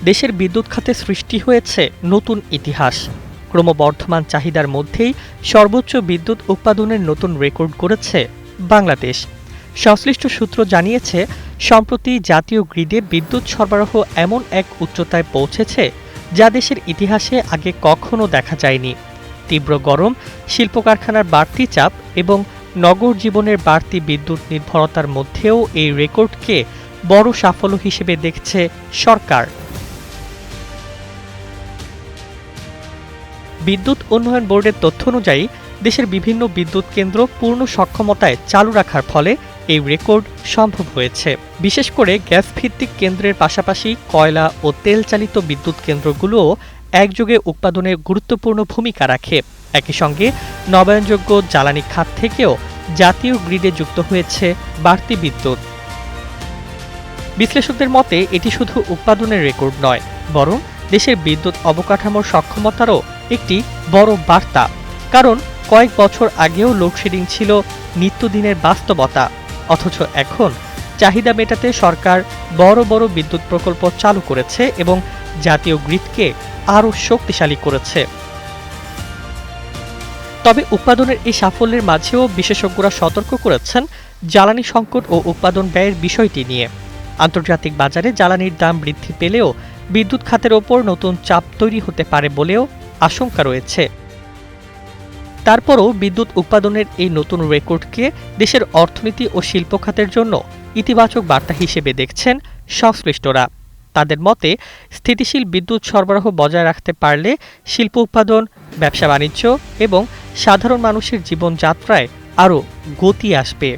দেশের বিদ্যুৎ খাতে সৃষ্টি হয়েছে নতুন ইতিহাস। ক্রমবর্ধমান চাহিদার মধ্যেই সর্বোচ্চ বিদ্যুৎ উৎপাদনের নতুন রেকর্ড গড়েছে বাংলাদেশ। সংশ্লিষ্ট সূত্র জানিয়েছে, সম্প্রতি জাতীয় গ্রিডে বিদ্যুৎ সরবরাহ এমন এক উচ্চতায় পৌঁছেছে যা দেশের ইতিহাসে আগে কখনো দেখা যায়নি। তীব্র গরম, শিল্প কারখানার বাড়তি চাপ এবং নগর জীবনের বাড়তি বিদ্যুৎ নির্ভরতার মধ্যেও এই রেকর্ডকে বড় সাফল্য হিসেবে দেখছে সরকার। বিদ্যুৎ উন্নয়ন বোর্ডের তথ্য অনুযায়ী দেশের বিভিন্ন বিদ্যুৎ কেন্দ্র পূর্ণ সক্ষমতায় চালু রাখার ফলে এই রেকর্ড সম্ভব হয়েছে। বিশেষ করে গ্যাস ভিত্তিক কেন্দ্রের পাশাপাশি কয়লা ও তেল চালিত বিদ্যুৎ কেন্দ্রগুলোও একযোগে উৎপাদনে গুরুত্বপূর্ণ ভূমিকা রাখে। একই সঙ্গে নবায়নযোগ্য জ্বালানি খাত থেকেও জাতীয় গ্রিডে যুক্ত হয়েছে বাড়তি বিদ্যুৎ। বিশ্লেষকদের মতে এটি শুধু উৎপাদনের রেকর্ড নয়, বরং দেশের বিদ্যুৎ অবকাঠামোর সক্ষমতারও একটি বড় বার্তা। কারণ কয়েক বছর আগেও লোডশেডিং ছিল নিত্যদিনের বাস্তবতা, অথচ এখন চাহিদা মেটাতে সরকার বড় বড় বিদ্যুৎ প্রকল্প চালু করেছে এবং জাতীয় গ্রিডকে আরও শক্তিশালী করেছে। তবে উৎপাদনের এই সাফল্যের মাঝেও বিশেষজ্ঞরা সতর্ক করেছেন জ্বালানি সংকট ও উৎপাদন ব্যয়ের বিষয়টি নিয়ে। আন্তর্জাতিক বাজারে জ্বালানির দাম বৃদ্ধি পেলেও বিদ্যুৎ খাতের ওপর নতুন চাপ তৈরি হতে পারে বলেও আশঙ্কা রয়েছে। তারপরও বিদ্যুৎ উৎপাদনের এই নতুন রেকর্ডকে দেশের অর্থনীতি ও শিল্প খাতের জন্য ইতিবাচক বার্তা হিসেবে দেখছেন সংশ্লিষ্টরা। তাদের মতে, স্থিতিশীল বিদ্যুৎ সরবরাহ বজায় রাখতে পারলে শিল্প উৎপাদন, ব্যবসা বাণিজ্য এবং সাধারণ মানুষের জীবনযাত্রায় আরও গতি আসবে।